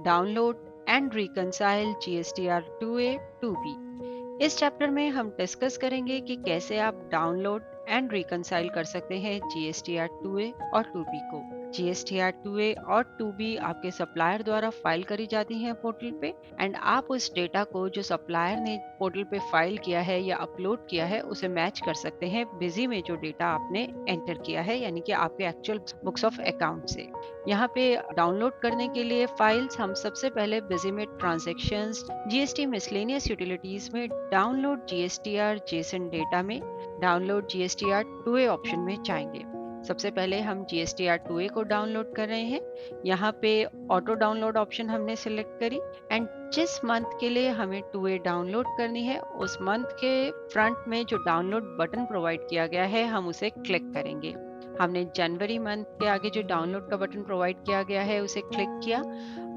Download and reconcile GSTR 2A 2B। इस chapter में हम डिस्कस करेंगे कि कैसे आप डाउनलोड एंड रिकंसाइल कर सकते हैं GSTR 2A और 2B को। GSTR 2A और 2B आपके सप्लायर द्वारा फाइल करी जाती हैं पोर्टल पे, एंड आप उस डेटा को जो सप्लायर ने पोर्टल पे फाइल किया है या अपलोड किया है उसे मैच कर सकते हैं बिजी में जो डेटा आपने एंटर किया है, यानी कि आपके एक्चुअल बुक्स ऑफ अकाउंट से। यहाँ पे डाउनलोड करने के लिए फाइल्स हम सबसे पहले बिजी में ट्रांजेक्शंस GST मिसलेनियस यूटिलिटीज में डाउनलोड GSTR जेसन डेटा में डाउनलोड GSTR 2A ऑप्शन में जाएंगे। सबसे पहले हम GSTR 2A को डाउनलोड कर रहे हैं। यहाँ पे ऑटो डाउनलोड ऑप्शन हमने सिलेक्ट करी, एंड जिस मंथ के लिए हमें 2A डाउनलोड करनी है उस मंथ के फ्रंट में जो डाउनलोड बटन प्रोवाइड किया गया है हम उसे क्लिक करेंगे। हमने जनवरी मंथ के आगे जो डाउनलोड का बटन प्रोवाइड किया गया है उसे क्लिक किया,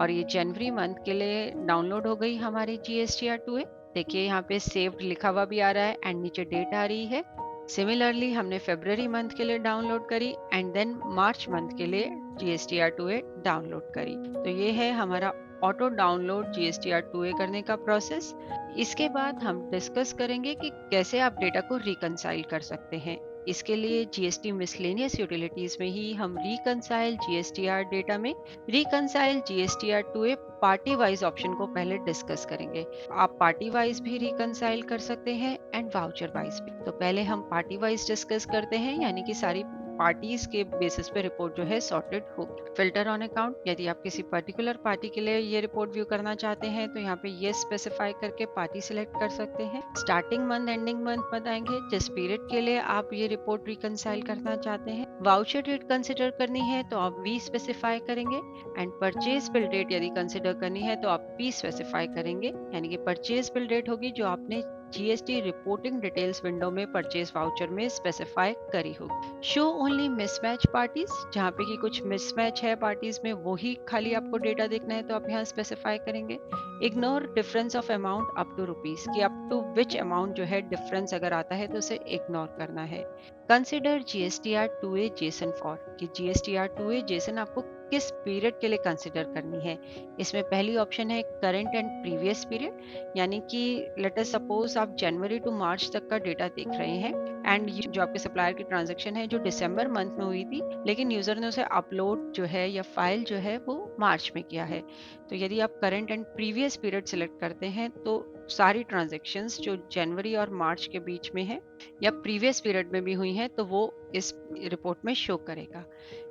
और ये जनवरी मंथ के लिए डाउनलोड हो गई हमारी GSTR 2A। देखिए यहाँ पे सेव्ड लिखा हुआ भी आ रहा है एंड नीचे डेट आ रही है। सिमिलरली हमने फरवरी मंथ के लिए डाउनलोड करी एंड देन मार्च मंथ के लिए GSTR 2A डाउनलोड करी। तो ये है हमारा ऑटो डाउनलोड GSTR 2A करने का प्रोसेस। इसके बाद हम डिस्कस करेंगे कि कैसे आप डेटा को रिकंसाइल कर सकते हैं। इसके लिए GST मिसलेनियस यूटिलिटीज में ही हम रिकंसाइल GSTR डेटा में reconcile GSTR 2A party wise option को पहले डिस्कस करेंगे। आप पार्टी वाइज भी रिकंसाइल कर सकते हैं एंड वाउचर वाइज भी। तो पहले हम पार्टी वाइज डिस्कस करते हैं, यानी कि सारी पार्टीज के बेसिस पे रिपोर्ट जो है सॉर्टेड होगी। फिल्टर ऑन अकाउंट, यदि आप किसी पर्टिकुलर पार्टी के लिए ये रिपोर्ट व्यू करना चाहते हैं तो यहाँ पे ये स्पेसिफाई करके पार्टी सिलेक्ट कर सकते हैं। स्टार्टिंग मंथ एंडिंग मंथ बताएंगे जिस पीरियड के लिए आप ये रिपोर्ट रिकंसाइल करना चाहते हैं। वाउचर डेट कंसिडर करनी है तो आप V स्पेसिफाई करेंगे, एंड परचेज बिल डेट यदि कंसिडर करनी है तो आप P स्पेसिफाई करेंगे, यानी कि परचेज बिल डेट होगी जो आपने GST रिपोर्टिंग डिटेल्स विंडो में परचेज वाउचर में स्पेसिफाई करी होगी। शो ओनली मिसमैच पार्टीज, जहाँ पे कि कुछ मिसमैच है पार्टीज में वही खाली आपको डेटा देखना है तो आप यहाँ स्पेसिफाई करेंगे। Ignore difference of amount up to rupees, कि अप टू विच अमाउंट जो है डिफरेंस अगर आता है तो उसे इग्नोर करना है। Consider GSTR 2A Jason for, कि GSTR 2A जेसन आपको किस पीरियड के लिए कंसिडर करनी है। इसमें पहली ऑप्शन है करंट एंड प्रीवियस पीरियड, यानी कि लेट अस सपोज आप जनवरी टू मार्च तक का डेटा देख रहे हैं, एंड जो आपके सप्लायर की ट्रांजैक्शन है जो दिसंबर मंथ में हुई थी, लेकिन यूजर ने उसे अपलोड जो है या फाइल जो है वो मार्च में किया है। तो यदि आप current and previous period select करते हैं तो सारी ट्रांजैक्शंस जो जनवरी और मार्च के बीच में है या प्रीवियस पीरियड में भी हुई हैं तो वो इस रिपोर्ट में शो करेगा।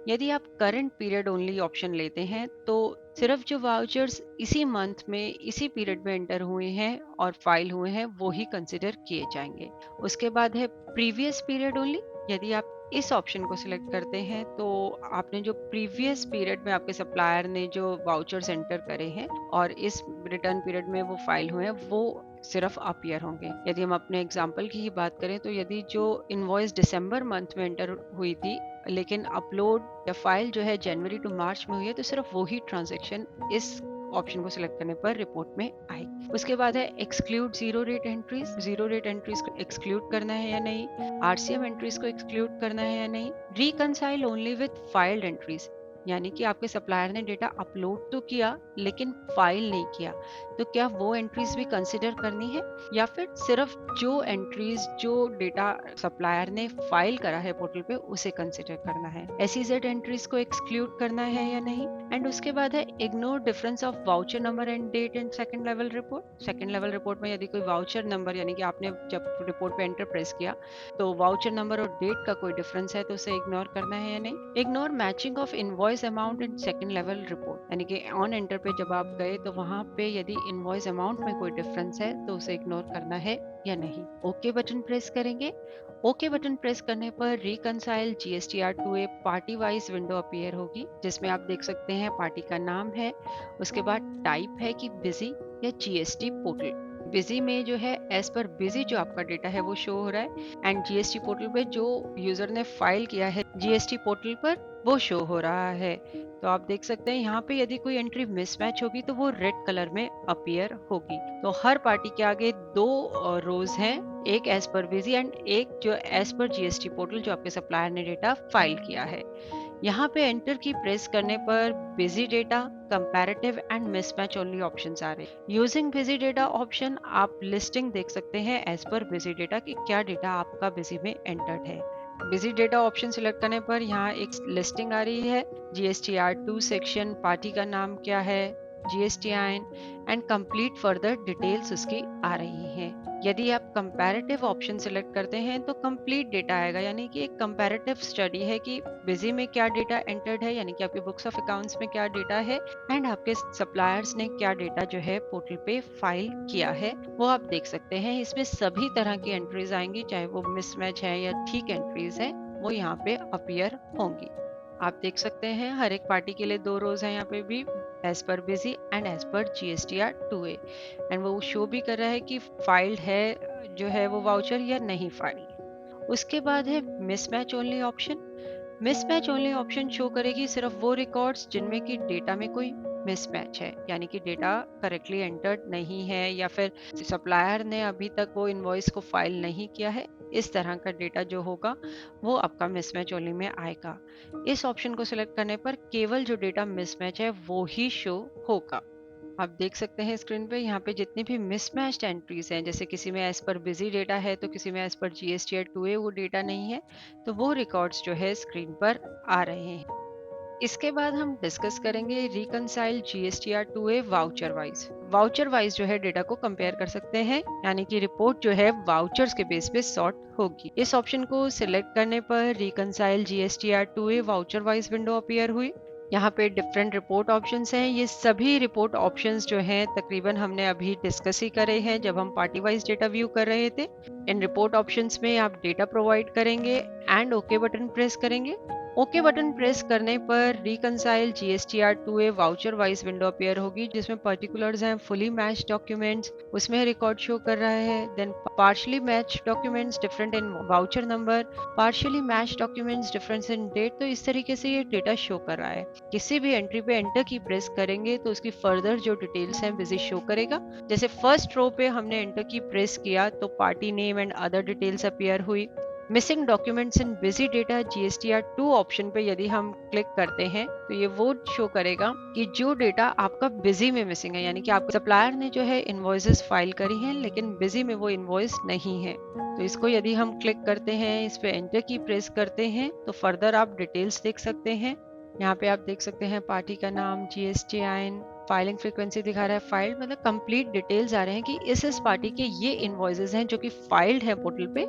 यदि आप करंट पीरियड ओनली ऑप्शन लेते हैं तो सिर्फ जो वाउचर्स इसी मंथ में इसी पीरियड में एंटर हुए हैं और फाइल हुए हैं वो ही कंसिडर किए जाएंगे। उसके बाद है प्रीवियस पीरियड ओनली। यदि आप इस ऑप्शन को सिलेक्ट करते हैं तो आपने जो प्रीवियस पीरियड में आपके सप्लायर ने जो वाउचर्स एंटर करे हैं और इस रिटर्न पीरियड में वो फाइल हुए हैं वो सिर्फ अपीयर होंगे। यदि हम अपने एग्जांपल की ही बात करें तो यदि जो इनवॉइस दिसंबर मंथ में एंटर हुई थी लेकिन अपलोड या फाइल जो है जनवरी टू मार्च में हुई है तो सिर्फ वही ट्रांजैक्शन इस ऑप्शन को सिलेक्ट करने पर रिपोर्ट में आएगी। उसके बाद है exclude zero rate entries. Zero rate entries को एक्सक्लूड करना है या नहीं, RCM एंट्रीज को एक्सक्लूड करना है या नहीं। Reconcile only with filed entries, यानी कि आपके सप्लायर ने डेटा अपलोड तो किया लेकिन फाइल नहीं किया, तो क्या वो एंट्रीज भी कंसिडर करनी है, या फिर सिर्फ जो एंट्रीज जो डेटा सप्लायर ने फाइल करा है पोर्टल पे उसे कंसिडर करना है। SEZ एंट्रीज को एक्सक्लूड करना है या नहीं। एंड उसके बाद है ignore difference of voucher number and date in second level report. Second level report में यदि कोई वाउचर नंबर, यानी कि आपने जब रिपोर्ट पे एंटर प्रेस किया तो वाउचर नंबर और डेट का कोई डिफरेंस है तो उसे इग्नोर करना है या नहीं। Ignore matching of invoice amount in second level report, यानी कि ऑन एंटर पे जब आप गए तो वहां पे यदि इनवॉइस अमाउंट में कोई डिफरेंस है तो उसे इग्नोर करना है या नहीं। ओके बटन प्रेस करेंगे। ओके बटन प्रेस करने पर reconcile GSTR 2A party wise window appear होगी, जिसमें आप देख सकते हैं पार्टी का नाम है, उसके बाद टाइप है कि बिजी या GST पोर्टल। बिजी में जो है एज पर बिजी जो आपका डेटा है वो शो हो रहा है, एंड GST पोर्टल पे जो यूजर ने फाइल किया है GST पोर्टल पर वो शो हो रहा है। तो आप देख सकते हैं यहाँ पे यदि कोई एंट्री मिसमैच होगी तो वो रेड कलर में अपीयर होगी। तो हर पार्टी के आगे दो रोज हैं, एक एज पर बिजी एंड एक जो एज पर GST पोर्टल जो आपके सप्लायर ने डेटा फाइल किया है। यहाँ पे एंटर की प्रेस करने पर Busy data, comparative and mismatch only options आ रहे हैं। यूजिंग बिजी डेटा ऑप्शन आप लिस्टिंग देख सकते हैं एज पर बिजी डेटा कि क्या डेटा आपका बिजी में एंटर्ड है। बिजी डेटा ऑप्शन सिलेक्ट करने पर यहाँ एक लिस्टिंग आ रही है, GSTR2 सेक्शन, पार्टी का नाम क्या है, GSTIN and complete further details उसकी आ रही हैं। यदि आप कंपैरेटिव ऑप्शन सिलेक्ट करते हैं तो कंप्लीट डेटा आएगा, यानी कि एक कंपैरेटिव स्टडी है कि बिजी में क्या डेटा एंटर्ड है, यानी कि आपके बुक्स ऑफ अकाउंट्स में क्या डेटा है एंड आपके सप्लायर्स ने क्या डेटा जो है पोर्टल पे फाइल किया है वो आप देख सकते हैं। इसमें सभी तरह की एंट्रीज आएंगी, चाहे वो मिसमैच है या ठीक एंट्रीज है, वो यहाँ पे अपीयर होंगी। आप देख सकते हैं हर एक पार्टी के लिए 2 रोज है यहाँ पे भी, as per busy and as per GSTR2A, and वो शो भी कर रहा है कि फाइल्ड है जो है वो वाउचर या नहीं फाइल्ड। उसके बाद है mismatch only option. Mismatch only option show करेगी सिर्फ वो रिकॉर्ड्स जिनमें कि डेटा में कोई मिसमैच है, यानी कि डेटा करेक्टली एंटर्ड नहीं है या फिर सप्लायर ने अभी तक वो इनवॉइस को फाइल नहीं किया है। इस तरह का डेटा जो होगा वो आपका मिसमैच ओनली में आएगा। इस ऑप्शन को सिलेक्ट करने पर केवल जो डेटा मिसमैच है वो ही शो होगा। आप देख सकते हैं स्क्रीन पे यहाँ पे जितनी भी मिसमैच्ड एंट्रीज हैं, जैसे किसी में एज पर बिजी डेटा है तो किसी में एज पर GSTR2A वो डेटा नहीं है, तो वो रिकॉर्ड्स जो है स्क्रीन पर आ रहे हैं। इसके बाद हम डिस्कस करेंगे reconcile GSTR2A voucher wise. Voucher wise जो है डेटा को कंपेयर कर सकते हैं, यानी कि रिपोर्ट जो है वाउचर्स के बेस पे सॉर्ट होगी। इस ऑप्शन को सिलेक्ट करने पर reconcile GSTR2A voucher wise window appear हुई। यहाँ पे डिफरेंट रिपोर्ट ऑप्शंस हैं। ये सभी रिपोर्ट ऑप्शंस जो हैं तकरीबन हमने अभी डिस्कस ही करे हैं जब हम पार्टी वाइज डेटा व्यू कर रहे थे। इन रिपोर्ट ऑप्शंस में आप डेटा प्रोवाइड करेंगे एंड ओके बटन प्रेस करेंगे। ओके बटन प्रेस करने पर reconcile GSTR2A voucher wise window appear होगी, जिसमें पर्टिकुलर्स हैं फुली मैच डॉक्यूमेंट्स, उसमें रिकॉर्ड शो कर रहा है, then partially match documents different in voucher number, partially match documents difference in date. तो इस तरीके से ये डेटा शो कर रहा है। किसी भी एंट्री पे एंटर की प्रेस करेंगे तो उसकी फर्दर जो डिटेल्स हैं बिजी शो करेगा। जैसे फर्स्ट रो पे हमने एंटर की प्रेस किया तो party name and other details appear हुई। Missing documents in Busy data GSTR2 option पे यदि हम क्लिक करते हैं तो ये वो शो करेगा कि जो डेटा आपका बिजी में मिसिंग है, यानी कि आपके सप्लायर ने जो है इनवॉइसेस फाइल करी हैं लेकिन बिजी में वो इनवॉइस नहीं है। तो इसको यदि हम क्लिक करते हैं, इस पे एंटर की प्रेस करते हैं तो फर्दर आप डिटेल्स देख सकते हैं। यहाँ पे आप देख सकते हैं पार्टी का नाम, GSTIN, फाइलिंग फ्रीक्वेंसी दिखा रहा है, फाइल्ड मतलब कंप्लीट डिटेल्स आ रहे हैं कि इस पार्टी के ये इनवॉइसेस हैं जो कि फाइल्ड है पोर्टल पे,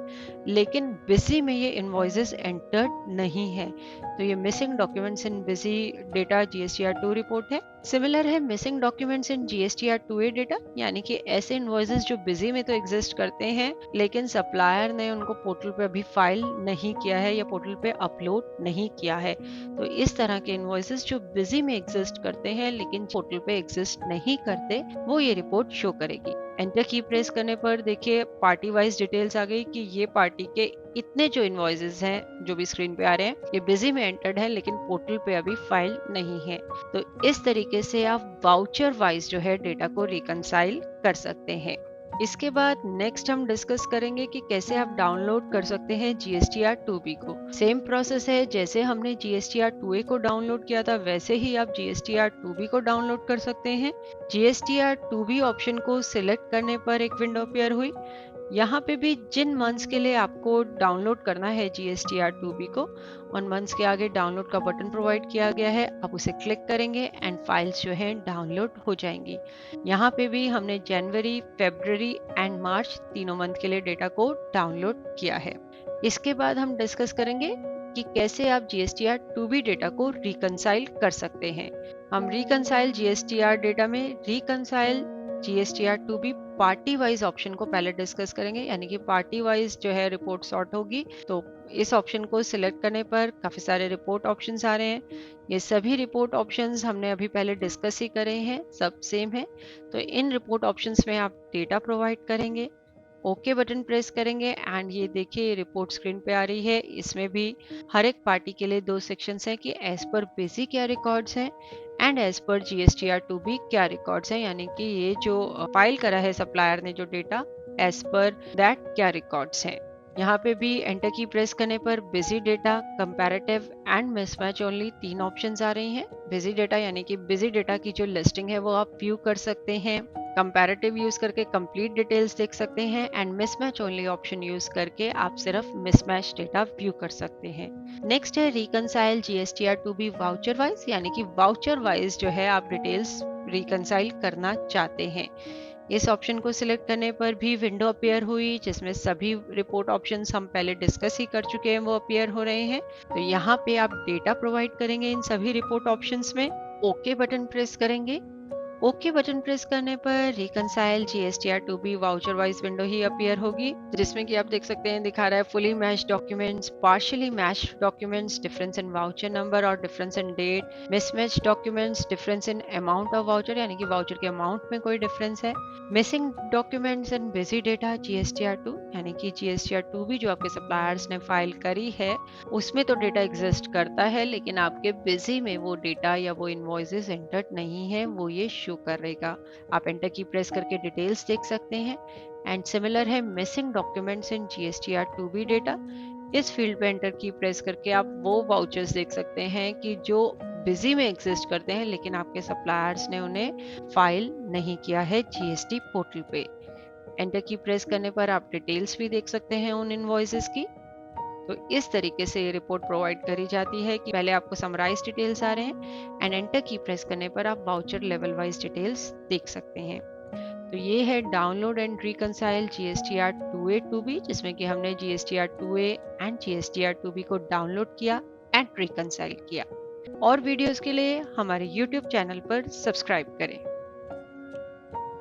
लेकिन बिजी में ये इनवॉइसेस एंटर्ड नहीं है। तो ये missing documents in Busy data GSTR2 report है। सिमिलर है मिसिंग डॉक्यूमेंट्स इन GSTR2A डेटा, यानी कि ऐसे इनवॉइसेस जो बिजी में तो एग्जिस्ट करते हैं लेकिन सप्लायर ने उनको पोर्टल पे अभी फाइल नहीं किया है या पोर्टल पे अपलोड नहीं किया है। तो इस तरह के इनवॉइसेस जो बिजी में एग्जिस्ट करते हैं लेकिन पोर्टल पे एग्जिस्ट नहीं करते, वो ये रिपोर्ट शो करेगी। एंटर की प्रेस करने पर देखिए पार्टी वाइज डिटेल्स आ गई कि ये पार्टी के इतने जो इनवॉइसेस हैं जो भी स्क्रीन पे आ रहे हैं ये बिजी में एंटर्ड है लेकिन पोर्टल पे अभी फाइल नहीं है। तो इस तरीके से आप वाउचर वाइज जो है डेटा को रिकंसाइल कर सकते हैं। इसके बाद नेक्स्ट हम डिस्कस करेंगे कि कैसे आप डाउनलोड कर सकते हैं GSTR2B को। सेम प्रोसेस है, जैसे हमने GSTR2A को डाउनलोड किया था वैसे ही आप GSTR2B को डाउनलोड कर सकते हैं। GSTR2B ऑप्शन को सिलेक्ट करने पर एक विंडो अपीयर हुई। यहाँ पे भी जिन मंथ्स के लिए आपको डाउनलोड करना है GSTR2B को, उन मंथ्स के आगे डाउनलोड का बटन प्रोवाइड किया गया है। आप उसे क्लिक करेंगे एंड फाइल्स जो हैं डाउनलोड हो जाएंगी। यहाँ पे भी हमने जनवरी, फरवरी एंड मार्च तीनों मंथ के लिए डेटा को डाउनलोड किया है। इसके बाद हम डिस्कस करेंगे कि कैसे आप GSTR2B डेटा को रिकंसाइल कर सकते हैं। हम रिकंसाइल GSTR डेटा में reconcile GSTR2B party wise option को पहले डिस्कस करेंगे, यानी कि पार्टी वाइज जो है रिपोर्ट सॉर्ट होगी। तो इस ऑप्शन को सिलेक्ट करने पर काफी सारे रिपोर्ट ऑप्शंस आ रहे हैं। ये सभी रिपोर्ट ऑप्शंस हमने अभी पहले डिस्कस ही करे हैं, सब सेम है। तो इन रिपोर्ट ऑप्शंस में आप डेटा प्रोवाइड करेंगे, ओके बटन प्रेस करेंगे एंड ये देखिए रिपोर्ट स्क्रीन पे आ रही है। इसमें भी हर एक पार्टी के लिए 2 सेक्शंस हैं कि एज पर बिजी क्या रिकॉर्ड्स हैं एंड एज पर GSTR2B क्या रिकॉर्ड्स हैं, यानी कि ये जो फाइल करा है सप्लायर ने जो डेटा, एज पर दैट क्या रिकॉर्ड्स हैं। यहाँ पे भी एंटर की प्रेस करने पर Busy data, comparative and mismatch only 3 options आ रही हैं। बिजी डेटा यानी कि बिजी डेटा की जो लिस्टिंग है वो आप व्यू कर सकते हैं। कंपैरेटिव यूज करके कंप्लीट डिटेल्स देख सकते हैं and mismatch only option use करके आप सिर्फ मिसमैच डेटा व्यू कर सकते हैं। नेक्स्ट है reconcile GSTR two B voucher wise, यानी कि वाउचर वाइज जो है आप डिटेल्स रिकनसाइल करना चाहते हैं। इस ऑप्शन को सिलेक्ट करने पर भी विंडो अपीयर हुई जिसमें सभी रिपोर्ट ऑप्शंस हम पहले डिस्कस ही कर चुके हैं वो अपीयर हो रहे हैं। तो यहाँ पे आप डेटा प्रोवाइड करेंगे इन सभी रिपोर्ट ऑप्शंस में, ओके बटन प्रेस करेंगे। ओके बटन प्रेस करने पर reconcile GSTR two B voucher wise window ही अपीयर होगी, जिसमें कि आप देख सकते हैं दिखा रहा है fully matched documents, partially matched documents, difference in voucher number और difference in date, mismatch documents, difference in amount of voucher यानी कि वाउचर के अमाउंट में कोई डिफरेंस है, missing documents and busy data GSTR two, यानी कि जीएसटीआर टू भी जो आपके सप्लायर्स ने फाइल करी है उसमें तो डेटा एग्जिस्ट करता है, लेकिन आपके बिजी में वो डेटा या वो इनवॉइसेस एंटर नहीं है, वो ये शो करेगा। आप एंटर की प्रेस करके डिटेल्स देख सकते हैं। एंड सिमिलर है missing documents in GSTR two B data. इस फील्ड पे एंटर की प्रेस करके आप वो वाउचर्स देख सकते हैं कि जो बिजी में एग्जिस्ट करते हैं लेकिन आपके सप्लायर्स ने उन्हें फाइल नहीं किया है जीएसटी पोर्टल पे। एंटर की प्रेस करने पर आप डिटेल्स भी देख सकते हैं उन इनवॉइसेस की। तो इस तरीके से ये रिपोर्ट प्रोवाइड करी जाती है कि पहले आपको समराइज डिटेल्स आ रहे हैं एंड एंटर की प्रेस करने पर आप वाउचर लेवल वाइज डिटेल्स देख सकते हैं। तो ये है download and reconcile GSTR 2A 2B, जिसमें कि हमने GSTR 2A and GSTR 2B को डाउनलोड किया एंड रिकनसाइल किया। और वीडियोस के लिए हमारे YouTube चैनल पर सब्सक्राइब करें।